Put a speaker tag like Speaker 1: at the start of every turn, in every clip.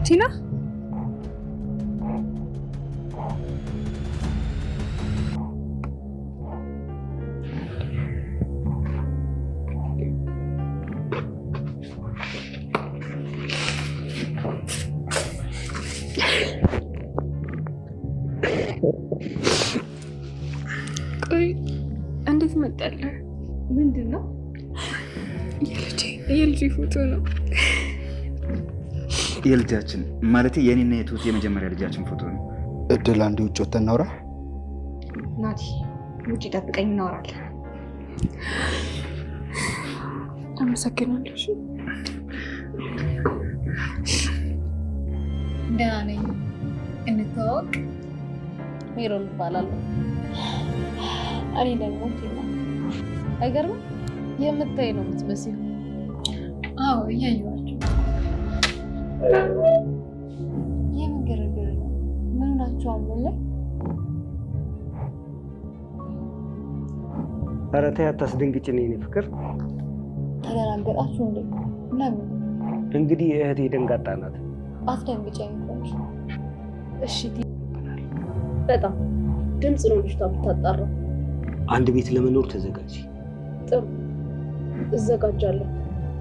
Speaker 1: ቲና ቆይ እንዴት መጣለህ?
Speaker 2: ምንድን ነው?
Speaker 1: የልጄ ፎቶ ነው።
Speaker 3: የልጃችን ማለት የኔና የትሁት የመጀመሪያ ልጃችን ፎቶ ነው።
Speaker 4: እድል አንድ ውጭ ወጥተን እናውራ።
Speaker 2: ናቲ ውጭ ጠብቀኝ፣ እናወራለን።
Speaker 1: አመሰግናለሁ።
Speaker 5: ደህና ነኝ። እንተዋወቅ። ሜሮን እባላለሁ። እኔ ደግሞ ቲና። አይገርምም? የምታይ ነው የምትመስለው።
Speaker 2: አዎ እያየኋቸው።
Speaker 5: የምን ግርግር ነው? ምን ናቸው? አሞላኝ።
Speaker 6: ኧረ ተይ አታስደንግጭኝ የኔ ፍቅር።
Speaker 5: ተደናገጣችሁ እንዴ? ለምን?
Speaker 6: እንግዲህ እህቴ ደንጋጣ ናት።
Speaker 5: አትደንግጨኝ እንኳን።
Speaker 2: እሺ በጣም ድምፅ ነው ልጅቷ የምታጣራው።
Speaker 6: አንድ ቤት ለመኖር ተዘጋጅ።
Speaker 2: ጥሩ እዘጋጃለሁ።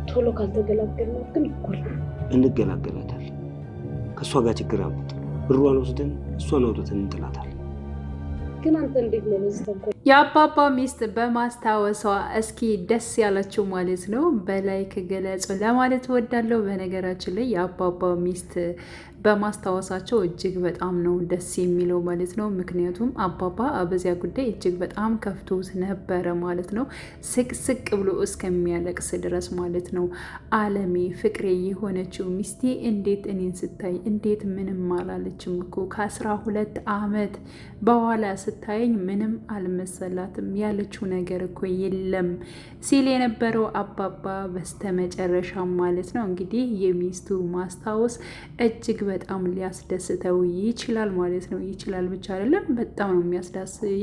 Speaker 2: ቶሎ ካልተገላገልናት ግን ይቆል
Speaker 6: እንገላገላታለን። ከእሷ ጋር ችግር አመጣ ብሯን ወስደን እሷን አውጥተን እንጥላታለን።
Speaker 2: ግን አንተ እንዴት ነው ለዚህ ተንኮል?
Speaker 1: የአባባ ሚስት በማስታወሷ እስኪ ደስ ያላችሁ ማለት ነው በላይክ ገለጹ ለማለት እወዳለሁ። በነገራችን ላይ የአባባ ሚስት በማስታወሳቸው እጅግ በጣም ነው ደስ የሚለው ማለት ነው። ምክንያቱም አባባ በዚያ ጉዳይ እጅግ በጣም ከፍቶት ነበረ ማለት ነው። ስቅ ብሎ እስከሚያለቅስ ድረስ ማለት ነው። አለሜ ፍቅሬ የሆነችው ሚስቴ እንዴት እኔን ስታይ እንዴት ምንም አላለችም እኮ ከ12 ዓመት በኋላ ስታየኝ ምንም አልመሰላትም ያለችው ነገር እኮ የለም ሲል የነበረው አባባ በስተመጨረሻ ማለት ነው እንግዲህ የሚስቱ ማስታወስ እጅግ በጣም ሊያስደስተው ይችላል ማለት ነው። ይችላል ብቻ አይደለም በጣም ነው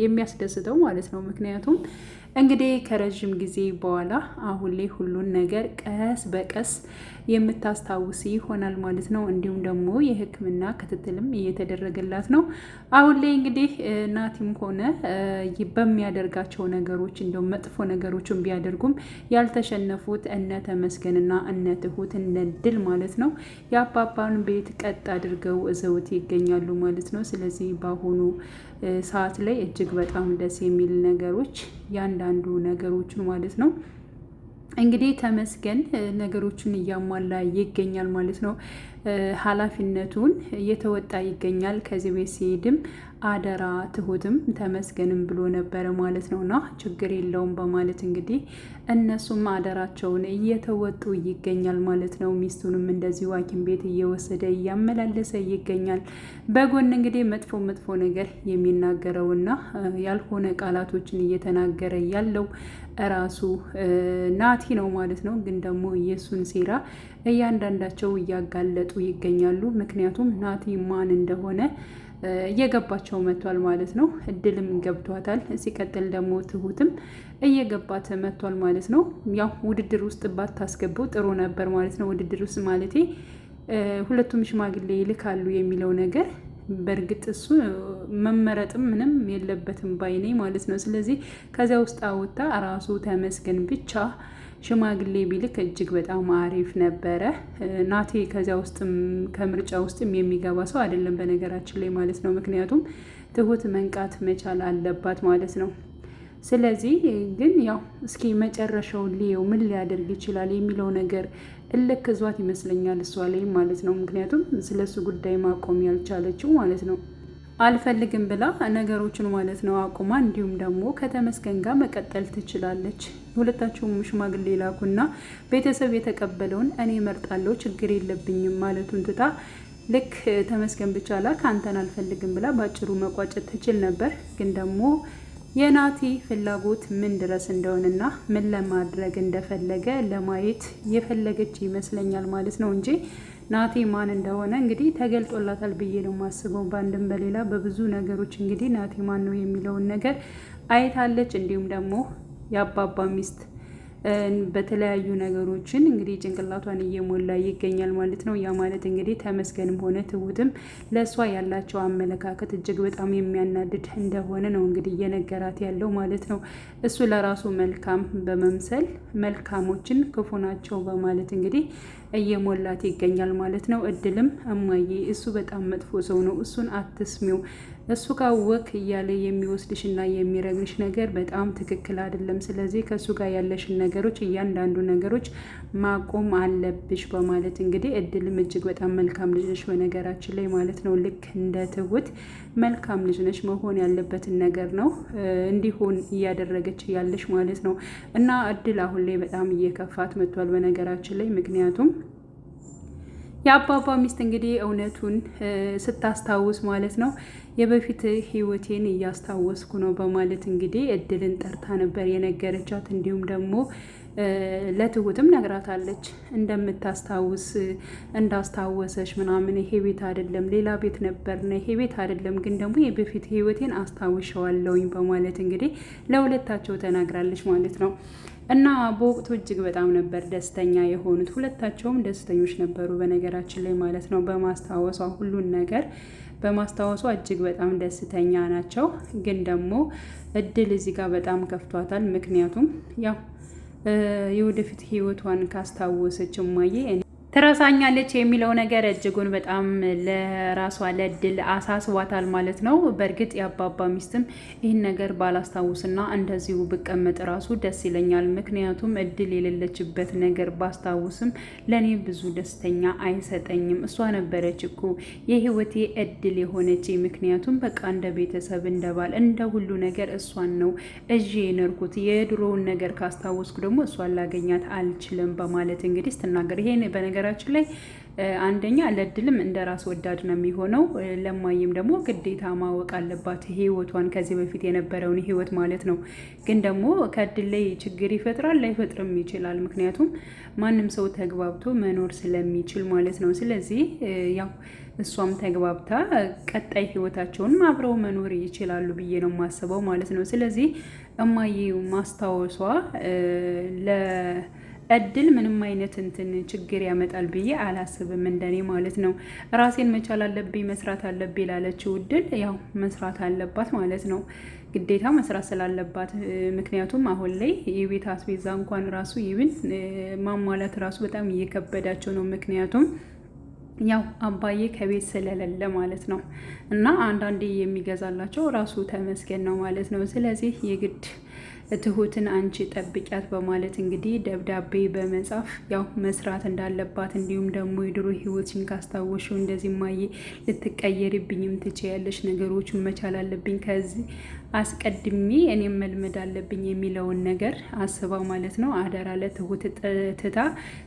Speaker 1: የሚያስደስተው ማለት ነው። ምክንያቱም እንግዲህ ከረዥም ጊዜ በኋላ አሁን ላይ ሁሉን ነገር ቀስ በቀስ የምታስታውስ ይሆናል ማለት ነው። እንዲሁም ደግሞ የሕክምና ክትትልም እየተደረገላት ነው። አሁን ላይ እንግዲህ ናቲም ሆነ በሚያደርጋቸው ነገሮች እንዲሁም መጥፎ ነገሮችን ቢያደርጉም ያልተሸነፉት እነ ተመስገንና እነ ትሁት እነ ድል ማለት ነው የአባባን ቤት ቀጥ አድርገው እዘውት ይገኛሉ ማለት ነው። ስለዚህ በአሁኑ ሰዓት ላይ እጅግ በጣም ደስ የሚል ነገሮች ያንዳንዱ ነገሮችን ማለት ነው እንግዲህ ተመስገን ነገሮችን እያሟላ ይገኛል ማለት ነው። ኃላፊነቱን እየተወጣ ይገኛል። ከዚህ ቤት ሲሄድም አደራ ትሁትም ተመስገንም ብሎ ነበረ ማለት ነው። እና ችግር የለውም በማለት እንግዲህ እነሱም አደራቸውን እየተወጡ ይገኛል ማለት ነው። ሚስቱንም እንደዚሁ ሐኪም ቤት እየወሰደ እያመላለሰ ይገኛል። በጎን እንግዲህ መጥፎ ነገር የሚናገረውና ያልሆነ ቃላቶችን እየተናገረ ያለው እራሱ ናቲ ነው ማለት ነው። ግን ደግሞ የእሱን ሴራ እያንዳንዳቸው እያጋለጡ ይገኛሉ። ምክንያቱም ናቲ ማን እንደሆነ እየገባቸው መጥቷል ማለት ነው። እድልም ገብቷታል። ሲቀጥል ደግሞ ትሁትም እየገባት መጥቷል ማለት ነው። ያው ውድድር ውስጥ ባታስገባው ጥሩ ነበር ማለት ነው። ውድድር ውስጥ ማለቴ ሁለቱም ሽማግሌ ይልካሉ የሚለው ነገር በእርግጥ እሱ መመረጥም ምንም የለበትም ባይኔ ማለት ነው። ስለዚህ ከዚያ ውስጥ አውጣ ራሱ ተመስገን ብቻ ሽማግሌ ቢልክ እጅግ በጣም አሪፍ ነበረ። ናቴ ከዚያ ውስጥም ከምርጫ ውስጥም የሚገባ ሰው አይደለም በነገራችን ላይ ማለት ነው። ምክንያቱም ትሁት መንቃት መቻል አለባት ማለት ነው። ስለዚህ ግን ያው እስኪ መጨረሻውን ሊየው ምን ሊያደርግ ይችላል የሚለው ነገር እልክ እዟት ይመስለኛል እሷ ላይ ማለት ነው። ምክንያቱም ስለሱ ጉዳይ ማቆም ያልቻለችው ማለት ነው አልፈልግም ብላ ነገሮችን ማለት ነው አቁማ እንዲሁም ደግሞ ከተመስገን ጋር መቀጠል ትችላለች። ሁለታቸውም ሽማግሌ ላኩና ቤተሰብ የተቀበለውን እኔ መርጣለሁ ችግር የለብኝም ማለቱን ትታ ልክ ተመስገን ብቻ ላክ አንተን አልፈልግም ብላ ባጭሩ መቋጨት ትችል ነበር። ግን ደግሞ የናቲ ፍላጎት ምን ድረስ እንደሆነና ምን ለማድረግ እንደፈለገ ለማየት የፈለገች ይመስለኛል ማለት ነው እንጂ ናቲ ማን እንደሆነ እንግዲህ ተገልጦላታል ብዬ ነው የማስበው። በአንድም በሌላ በብዙ ነገሮች እንግዲህ ናቲ ማን ነው የሚለውን ነገር አይታለች። እንዲሁም ደግሞ የአባባ ሚስት በተለያዩ ነገሮችን እንግዲህ ጭንቅላቷን እየሞላ ይገኛል ማለት ነው። ያ ማለት እንግዲህ ተመስገንም ሆነ ትሁትም ለእሷ ያላቸው አመለካከት እጅግ በጣም የሚያናድድ እንደሆነ ነው እንግዲህ እየነገራት ያለው ማለት ነው። እሱ ለራሱ መልካም በመምሰል መልካሞችን ክፉ ናቸው በማለት እንግዲህ እየሞላት ይገኛል ማለት ነው። እድልም እማዬ እሱ በጣም መጥፎ ሰው ነው፣ እሱን አትስሚው፣ እሱ ጋር ወክ እያለ የሚወስድሽ እና የሚረግሽ ነገር በጣም ትክክል አይደለም። ስለዚህ ከእሱ ጋር ያለሽን ነገሮች እያንዳንዱ ነገሮች ማቆም አለብሽ በማለት እንግዲህ እድልም እጅግ በጣም መልካም ልጅ ነሽ በነገራችን ላይ ማለት ነው። ልክ እንደ ትሁት መልካም ልጅ ነሽ፣ መሆን ያለበትን ነገር ነው እንዲሆን እያደረገች ያለሽ ማለት ነው። እና እድል አሁን ላይ በጣም እየከፋት መጥቷል በነገራችን ላይ ምክንያቱም የአባባ ሚስት እንግዲህ እውነቱን ስታስታውስ ማለት ነው የበፊት ህይወቴን እያስታወስኩ ነው በማለት እንግዲህ እድልን ጠርታ ነበር የነገረቻት። እንዲሁም ደግሞ ለትሁትም ነግራታለች እንደምታስታውስ እንዳስታወሰች ምናምን። ይሄ ቤት አይደለም ሌላ ቤት ነበር፣ ይሄ ቤት አይደለም ግን ደግሞ የበፊት ህይወቴን አስታውሸዋለሁኝ በማለት እንግዲህ ለሁለታቸው ተናግራለች ማለት ነው። እና በወቅቱ እጅግ በጣም ነበር ደስተኛ የሆኑት። ሁለታቸውም ደስተኞች ነበሩ በነገራችን ላይ ማለት ነው። በማስታወሷ ሁሉን ነገር በማስታወሷ እጅግ በጣም ደስተኛ ናቸው። ግን ደግሞ እድል እዚህ ጋር በጣም ከፍቷታል። ምክንያቱም ያው የወደፊት ህይወቷን ካስታወሰች እማዬ ትረሳኛለች የሚለው ነገር እጅጉን በጣም ለራሷ ለእድል አሳስቧታል ማለት ነው። በእርግጥ የአባባ ሚስትም ይህን ነገር ባላስታውስና እንደዚሁ ብቀመጥ ራሱ ደስ ይለኛል። ምክንያቱም እድል የሌለችበት ነገር ባስታውስም ለእኔ ብዙ ደስተኛ አይሰጠኝም። እሷ ነበረች እኮ የህይወቴ እድል የሆነች። ምክንያቱም በቃ እንደ ቤተሰብ እንደ ባል እንደ ሁሉ ነገር እሷን ነው እዤ የኖርኩት። የድሮውን ነገር ካስታወስኩ ደግሞ እሷን ላገኛት አልችልም በማለት እንግዲህ ስትናገር ይሄን በነገራችን ላይ አንደኛ ለእድልም እንደ ራስ ወዳድ ነው የሚሆነው። ለማየም ደግሞ ግዴታ ማወቅ አለባት ህይወቷን፣ ከዚህ በፊት የነበረውን ህይወት ማለት ነው። ግን ደግሞ ከእድል ላይ ችግር ይፈጥራል ላይፈጥርም ይችላል። ምክንያቱም ማንም ሰው ተግባብቶ መኖር ስለሚችል ማለት ነው። ስለዚህ ያው እሷም ተግባብታ ቀጣይ ህይወታቸውን አብረው መኖር ይችላሉ ብዬ ነው የማስበው ማለት ነው። ስለዚህ እማዬ ማስታወሷ እድል ምንም አይነት እንትን ችግር ያመጣል ብዬ አላስብም፣ እንደኔ ማለት ነው። ራሴን መቻል አለብኝ መስራት አለብኝ ላለችው እድል ያው መስራት አለባት ማለት ነው። ግዴታ መስራት ስላለባት ምክንያቱም አሁን ላይ የቤት አስቤዛ እንኳን ራሱ ይብን ማሟላት ራሱ በጣም እየከበዳቸው ነው። ምክንያቱም ያው አባዬ ከቤት ስለሌለ ማለት ነው። እና አንዳንዴ የሚገዛላቸው ራሱ ተመስገን ነው ማለት ነው። ስለዚህ የግድ ትሁትን አንቺ ጠብቂያት በማለት እንግዲህ ደብዳቤ በመጻፍ ያው መስራት እንዳለባት እንዲሁም ደግሞ የድሮ ህይወትሽን ካስታወሽው እንደዚህ ማየ ልትቀየሪብኝም ትችያለሽ፣ ነገሮችን መቻል አለብኝ፣ ከዚህ አስቀድሜ እኔም መልመድ አለብኝ የሚለውን ነገር አስባ ማለት ነው አደራ ለትሁት ትታ፣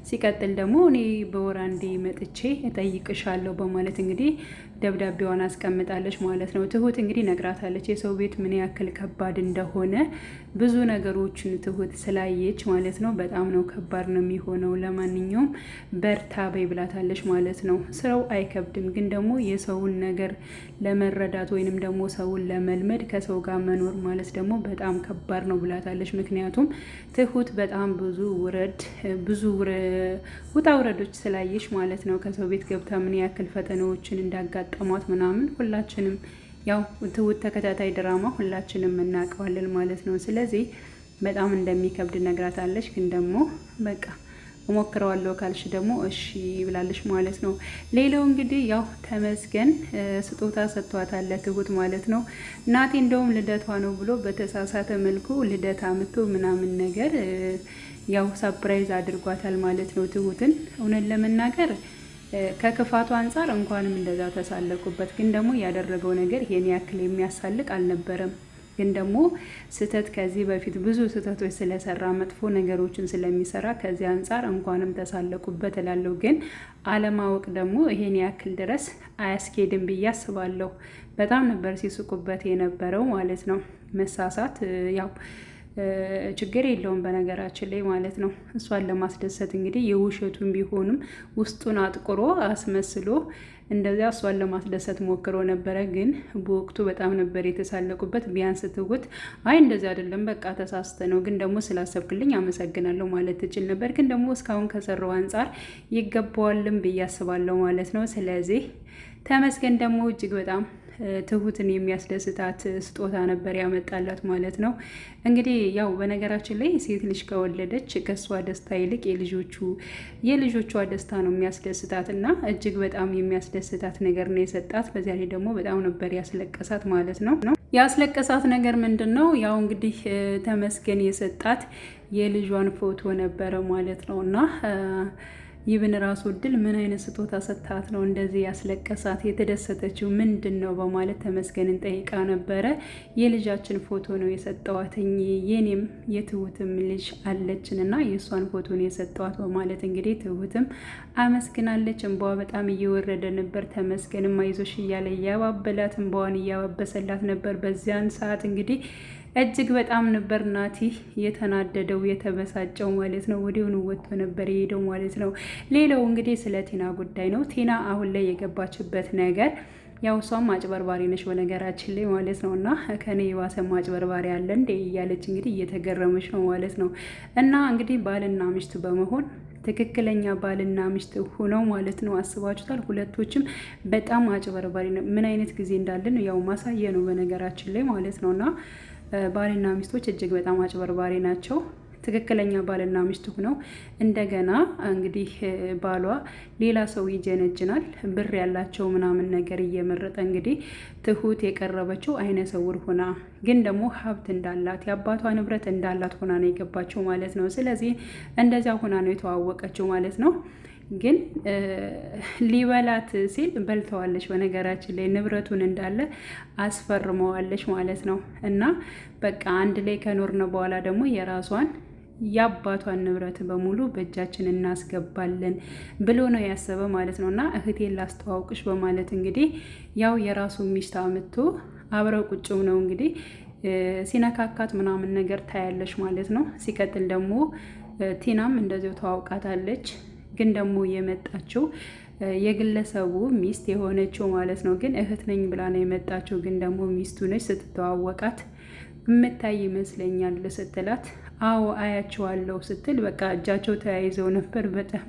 Speaker 1: ሲቀጥል ደግሞ እኔ በወር አንዴ መጥቼ እጠይቅሻለሁ በማለት እንግዲህ ደብዳቤዋን አስቀምጣለች ማለት ነው። ትሁት እንግዲህ ነግራታለች የሰው ቤት ምን ያክል ከባድ እንደሆነ ብዙ ነገሮችን ትሁት ስላየች ማለት ነው። በጣም ነው ከባድ ነው የሚሆነው። ለማንኛውም በርታ በይ ብላታለች ማለት ነው። ስራው አይከብድም፣ ግን ደግሞ የሰውን ነገር ለመረዳት ወይንም ደግሞ ሰውን ለመልመድ ከሰው ጋር መኖር ማለት ደግሞ በጣም ከባድ ነው ብላታለች። ምክንያቱም ትሁት በጣም ብዙ ውጣ ውረዶች ስላየች ማለት ነው። ከሰው ቤት ገብታ ምን ያክል ፈተናዎችን እንዳጋጠሟት ምናምን ሁላችንም ያው ትሁት ተከታታይ ድራማ ሁላችንም እናውቀዋለን ማለት ነው። ስለዚህ በጣም እንደሚከብድ ነግራታለች። ግን ደግሞ በቃ እሞክረዋለሁ ካልሽ ደግሞ እሺ ብላለች ማለት ነው። ሌላው እንግዲህ ያው ተመስገን ስጦታ ሰጥቷታል ትሁት ማለት ነው። እናቴ እንደውም ልደቷ ነው ብሎ በተሳሳተ መልኩ ልደት አምጥቶ ምናምን ነገር ያው ሰርፕራይዝ አድርጓታል ማለት ነው ትሁትን። እውነት ለመናገር ከክፋቱ አንጻር እንኳንም እንደዛ ተሳለቁበት። ግን ደግሞ ያደረገው ነገር ይሄን ያክል የሚያሳልቅ አልነበረም። ግን ደግሞ ስህተት ከዚህ በፊት ብዙ ስህተቶች ስለሰራ መጥፎ ነገሮችን ስለሚሰራ ከዚህ አንጻር እንኳንም ተሳለቁበት እላለሁ። ግን አለማወቅ ደግሞ ይሄን ያክል ድረስ አያስኬድም ብዬ አስባለሁ። በጣም ነበር ሲስቁበት የነበረው ማለት ነው። መሳሳት ያው ችግር የለውም በነገራችን ላይ ማለት ነው። እሷን ለማስደሰት እንግዲህ የውሸቱን ቢሆንም ውስጡን አጥቁሮ አስመስሎ እንደዚያ እሷን ለማስደሰት ሞክሮ ነበረ። ግን በወቅቱ በጣም ነበር የተሳለቁበት። ቢያንስ ትሁት አይ እንደዚህ አይደለም በቃ ተሳስተ ነው፣ ግን ደግሞ ስላሰብክልኝ አመሰግናለሁ ማለት ትችል ነበር። ግን ደግሞ እስካሁን ከሰራው አንጻር ይገባዋልም ብዬ አስባለሁ ማለት ነው። ስለዚህ ተመስገን ደግሞ እጅግ በጣም ትሁትን የሚያስደስታት ስጦታ ነበር ያመጣላት ማለት ነው። እንግዲህ ያው በነገራችን ላይ ሴት ልጅ ከወለደች ከእሷ ደስታ ይልቅ የልጆቿ ደስታ ነው የሚያስደስታት እና እጅግ በጣም የሚያስደስታት ነገር ነው የሰጣት። በዚያ ላይ ደግሞ በጣም ነበር ያስለቀሳት ማለት ነው። ያስለቀሳት ነገር ምንድን ነው? ያው እንግዲህ ተመስገን የሰጣት የልጇን ፎቶ ነበረ ማለት ነው እና ይብን ራሱ እድል ምን አይነት ስጦታ ሰጥታት ነው እንደዚህ ያስለቀሳት? የተደሰተችው ምንድን ነው በማለት ተመስገንን ጠይቃ ነበረ። የልጃችን ፎቶ ነው የሰጠዋትኝ የኔም የትሁትም ልጅ አለችን እና የእሷን ፎቶ ነው የሰጠዋት በማለት እንግዲህ ትሁትም አመስግናለች። እንባዋ በጣም እየወረደ ነበር። ተመስገንም አይዞሽ እያለ እያባበላት እንባዋን እያባበሰላት ነበር። በዚያን ሰዓት እንግዲህ እጅግ በጣም ነበር ናቲ የተናደደው የተበሳጨው ማለት ነው። ወዲያውኑ ወጥቶ ነበር የሄደው ማለት ነው። ሌላው እንግዲህ ስለ ቲና ጉዳይ ነው። ቲና አሁን ላይ የገባችበት ነገር ያው እሷም አጭበርባሪ ነች በነገራችን ላይ ማለት ነው እና ከኔ የባሰ አጭበርባሪ አለ እንዴ እያለች እንግዲህ እየተገረመች ነው ማለት ነው። እና እንግዲህ ባልና ሚስት በመሆን ትክክለኛ ባልና ሚስት ሆነው ማለት ነው። አስባችሁታል? ሁለቶችም በጣም አጭበርባሪ ነው። ምን አይነት ጊዜ እንዳለን ያው ማሳየ ነው በነገራችን ላይ ማለት ነው እና ባልና ሚስቶች እጅግ በጣም አጭበርባሪ ናቸው። ትክክለኛ ባልና ሚስት ሆነው እንደገና እንግዲህ ባሏ ሌላ ሰው ይጀነጅናል፣ ብር ያላቸው ምናምን ነገር እየመረጠ እንግዲህ ትሁት የቀረበችው አይነ ስውር ሆና ግን ደግሞ ሀብት እንዳላት የአባቷ ንብረት እንዳላት ሆና ነው የገባችው ማለት ነው። ስለዚህ እንደዚያ ሆና ነው የተዋወቀችው ማለት ነው። ግን ሊበላት ሲል በልተዋለች። በነገራችን ላይ ንብረቱን እንዳለ አስፈርመዋለች ማለት ነው። እና በቃ አንድ ላይ ከኖርነ በኋላ ደግሞ የራሷን የአባቷን ንብረት በሙሉ በእጃችን እናስገባለን ብሎ ነው ያሰበ ማለት ነው። እና እህቴን ላስተዋውቅሽ በማለት እንግዲህ ያው የራሱ ሚስት አምጥቶ አብረው ቁጭ ነው እንግዲህ ሲነካካት ምናምን ነገር ታያለች ማለት ነው። ሲቀጥል ደግሞ ቲናም እንደዚያው ተዋውቃታለች። ግን ደግሞ የመጣችው የግለሰቡ ሚስት የሆነችው ማለት ነው። ግን እህት ነኝ ብላ ነው የመጣችው። ግን ደግሞ ሚስቱ ነች። ስትተዋወቃት የምታይ ይመስለኛል ስትላት አዎ አያቸዋለሁ ስትል በቃ እጃቸው ተያይዘው ነበር በጣም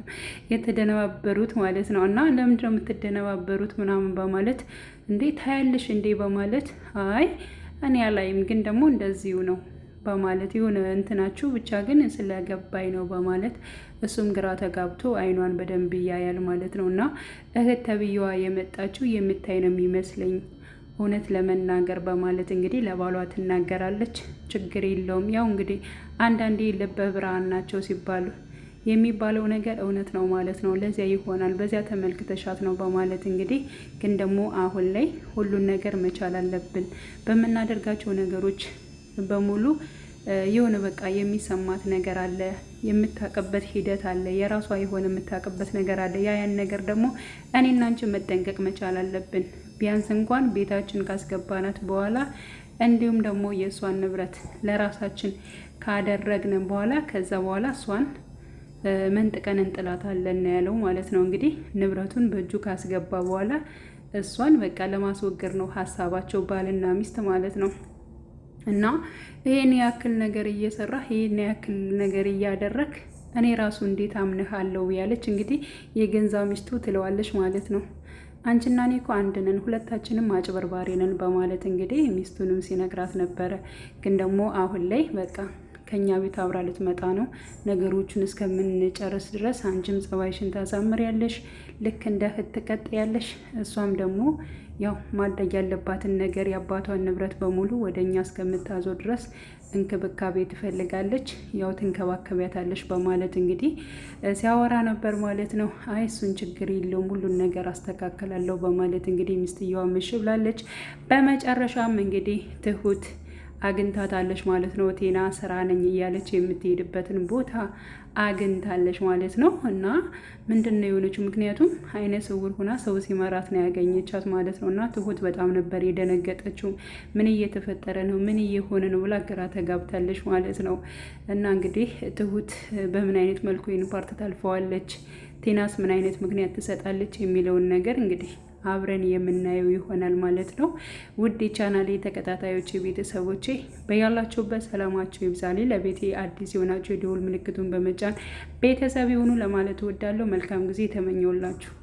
Speaker 1: የተደነባበሩት ማለት ነው። እና ለምንድነው የምትደነባበሩት ምናምን በማለት እንዴ ታያለሽ እንዴ በማለት አይ እኔ አላይም ግን ደግሞ እንደዚሁ ነው በማለት የሆነ እንትናችሁ ብቻ ግን ስለገባኝ ነው በማለት እሱም ግራ ተጋብቶ አይኗን በደንብ ያያል ማለት ነው። እና እህት ተብዬዋ የመጣችው የምታይ ነው የሚመስለኝ እውነት ለመናገር በማለት እንግዲህ ለባሏ ትናገራለች። ችግር የለውም ያው እንግዲህ አንዳንዴ ልበ ብርሃን ናቸው ሲባሉ የሚባለው ነገር እውነት ነው ማለት ነው። ለዚያ ይሆናል በዚያ ተመልክተሻት ነው በማለት እንግዲህ ግን ደግሞ አሁን ላይ ሁሉን ነገር መቻል አለብን በምናደርጋቸው ነገሮች በሙሉ የሆነ በቃ የሚሰማት ነገር አለ፣ የምታውቅበት ሂደት አለ፣ የራሷ የሆነ የምታውቅበት ነገር አለ። ያን ነገር ደግሞ እኔና አንቺ መጠንቀቅ መቻል አለብን። ቢያንስ እንኳን ቤታችን ካስገባናት በኋላ እንዲሁም ደግሞ የእሷን ንብረት ለራሳችን ካደረግን በኋላ ከዛ በኋላ እሷን መንጥቀን እንጥላታለን ያለው ማለት ነው። እንግዲህ ንብረቱን በእጁ ካስገባ በኋላ እሷን በቃ ለማስወገድ ነው ሀሳባቸው ባልና ሚስት ማለት ነው። እና ይሄን ያክል ነገር እየሰራ ይሄን ያክል ነገር እያደረግ እኔ ራሱ እንዴት አምንሃለሁ ያለች እንግዲህ የገንዛ ሚስቱ ትለዋለች ማለት ነው። አንቺና እኔ እኮ አንድ ነን፣ ሁለታችንም አጭበርባሪ ነን በማለት እንግዲህ ሚስቱንም ሲነግራት ነበረ። ግን ደግሞ አሁን ላይ በቃ ከኛ ቤት አብራ ልትመጣ ነው። ነገሮቹን እስከምንጨርስ ድረስ አንቺም ጸባይሽን ታሳምሪያለሽ፣ ልክ እንደ እህት ትቀጥያለሽ። እሷም ደግሞ ያው ማድረግ ያለባትን ነገር የአባቷን ንብረት በሙሉ ወደ እኛ እስከምታዞ ድረስ እንክብካቤ ትፈልጋለች። ያው ትንከባከቢያታለሽ በማለት እንግዲህ ሲያወራ ነበር ማለት ነው። አይ እሱን ችግር የለውም ሁሉን ነገር አስተካከላለሁ በማለት እንግዲህ ሚስትየዋ ምሽ ብላለች። በመጨረሻም እንግዲህ ትሁት አግኝታታለች ማለት ነው። ቴና ስራ ነኝ እያለች የምትሄድበትን ቦታ አግኝታለች ማለት ነው። እና ምንድን ነው የሆነችው? ምክንያቱም አይነ ስውር ሆና ሰው ሲመራት ነው ያገኘቻት ማለት ነው። እና ትሁት በጣም ነበር የደነገጠችው። ምን እየተፈጠረ ነው? ምን እየሆነ ነው ብላ ግራ ተጋብታለች ማለት ነው። እና እንግዲህ ትሁት በምን አይነት መልኩ ይህን ፓርት ታልፈዋለች፣ ቴናስ ምን አይነት ምክንያት ትሰጣለች የሚለውን ነገር እንግዲህ አብረን የምናየው ይሆናል ማለት ነው። ውድ የቻናሌ ተከታታዮች ቤተሰቦቼ በያላችሁበት ሰላማችሁ ይብዛልኝ። ለቤቴ አዲስ የሆናችሁ የደወል ምልክቱን በመጫን ቤተሰብ የሆኑ ለማለት እወዳለሁ። መልካም ጊዜ ተመኘውላችሁ።